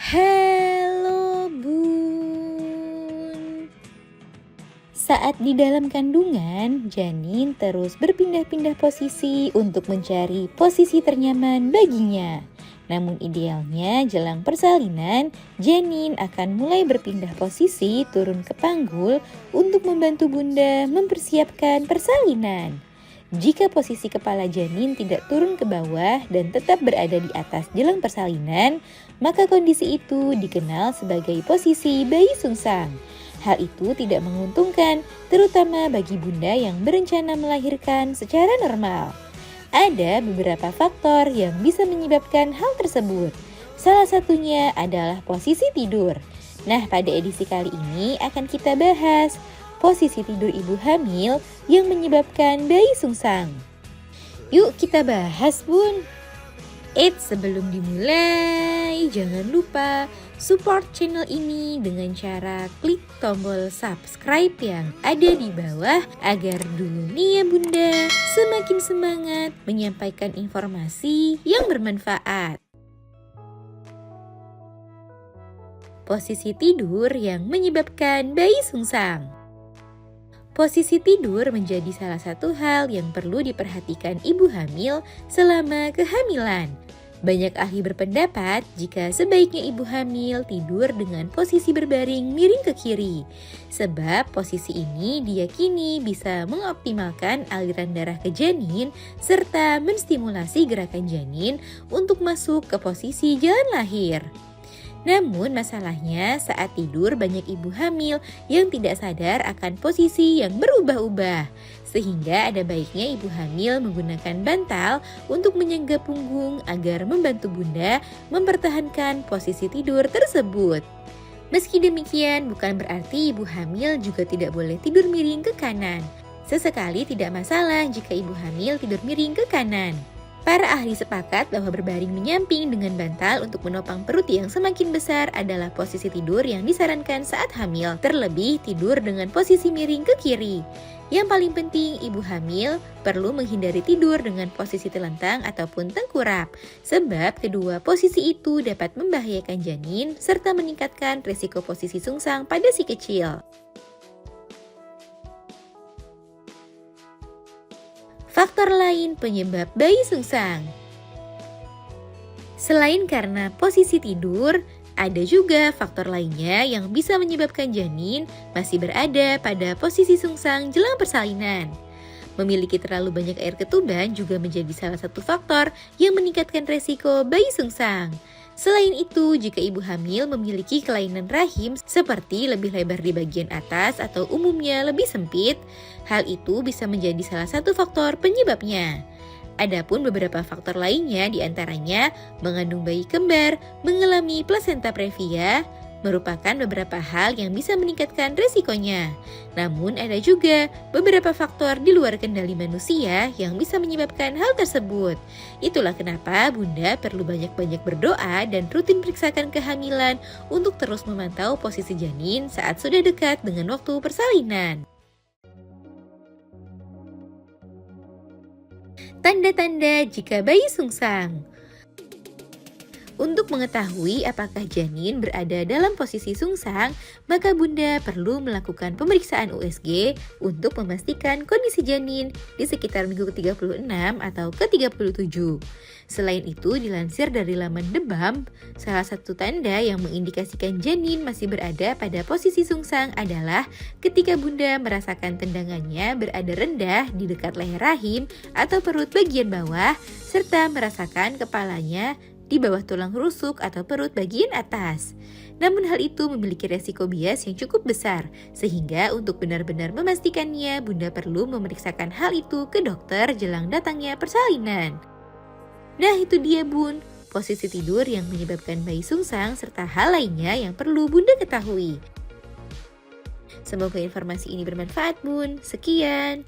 Halo Bun. Saat di dalam kandungan, janin terus berpindah-pindah posisi untuk mencari posisi ternyaman baginya. Namun idealnya jelang persalinan, janin akan mulai berpindah posisi turun ke panggul untuk membantu bunda mempersiapkan persalinan. Jika posisi kepala janin tidak turun ke bawah dan tetap berada di atas jelang persalinan, maka kondisi itu dikenal sebagai posisi bayi sungsang. Hal itu tidak menguntungkan, terutama bagi bunda yang berencana melahirkan secara normal. Ada beberapa faktor yang bisa menyebabkan hal tersebut. Salah satunya adalah posisi tidur. Nah, pada edisi kali ini akan kita bahas posisi tidur ibu hamil yang menyebabkan bayi sungsang. Yuk kita bahas, Bun. Sebelum dimulai, jangan lupa support channel ini dengan cara klik tombol subscribe yang ada di bawah agar dulu nih ya bunda semakin semangat menyampaikan informasi yang bermanfaat. Posisi tidur yang menyebabkan bayi sungsang. Posisi tidur menjadi salah satu hal yang perlu diperhatikan ibu hamil selama kehamilan. Banyak ahli berpendapat jika sebaiknya ibu hamil tidur dengan posisi berbaring miring ke kiri. Sebab posisi ini diyakini bisa mengoptimalkan aliran darah ke janin serta menstimulasi gerakan janin untuk masuk ke posisi jalan lahir. Namun masalahnya saat tidur banyak ibu hamil yang tidak sadar akan posisi yang berubah-ubah. Sehingga ada baiknya ibu hamil menggunakan bantal untuk menyangga punggung agar membantu bunda mempertahankan posisi tidur tersebut. Meski demikian bukan berarti ibu hamil juga tidak boleh tidur miring ke kanan. Sesekali tidak masalah jika ibu hamil tidur miring ke kanan. Para ahli sepakat bahwa berbaring menyamping dengan bantal untuk menopang perut yang semakin besar adalah posisi tidur yang disarankan saat hamil, terlebih tidur dengan posisi miring ke kiri. Yang paling penting, ibu hamil perlu menghindari tidur dengan posisi telentang ataupun tengkurap, sebab kedua posisi itu dapat membahayakan janin serta meningkatkan risiko posisi sungsang pada si kecil. Faktor lain penyebab bayi sungsang. Selain karena posisi tidur, ada juga faktor lainnya yang bisa menyebabkan janin masih berada pada posisi sungsang jelang persalinan. Memiliki terlalu banyak air ketuban juga menjadi salah satu faktor yang meningkatkan resiko bayi sungsang. Selain itu, jika ibu hamil memiliki kelainan rahim seperti lebih lebar di bagian atas atau umumnya lebih sempit, hal itu bisa menjadi salah satu faktor penyebabnya. Adapun beberapa faktor lainnya diantaranya mengandung bayi kembar, mengalami plasenta previa, merupakan beberapa hal yang bisa meningkatkan resikonya. Namun ada juga beberapa faktor di luar kendali manusia yang bisa menyebabkan hal tersebut. Itulah kenapa bunda perlu banyak-banyak berdoa dan rutin periksakan kehamilan untuk terus memantau posisi janin saat sudah dekat dengan waktu persalinan. Tanda-tanda jika bayi sungsang. Untuk mengetahui apakah janin berada dalam posisi sungsang, maka bunda perlu melakukan pemeriksaan USG untuk memastikan kondisi janin di sekitar minggu ke-36 atau ke-37. Selain itu, dilansir dari laman The Bump, salah satu tanda yang mengindikasikan janin masih berada pada posisi sungsang adalah ketika bunda merasakan tendangannya berada rendah di dekat leher rahim atau perut bagian bawah, serta merasakan kepalanya di bawah tulang rusuk atau perut bagian atas. Namun hal itu memiliki resiko bias yang cukup besar, sehingga untuk benar-benar memastikannya, bunda perlu memeriksakan hal itu ke dokter jelang datangnya persalinan. Nah itu dia bun, posisi tidur yang menyebabkan bayi sungsang serta hal lainnya yang perlu bunda ketahui. Semoga informasi ini bermanfaat bun, sekian.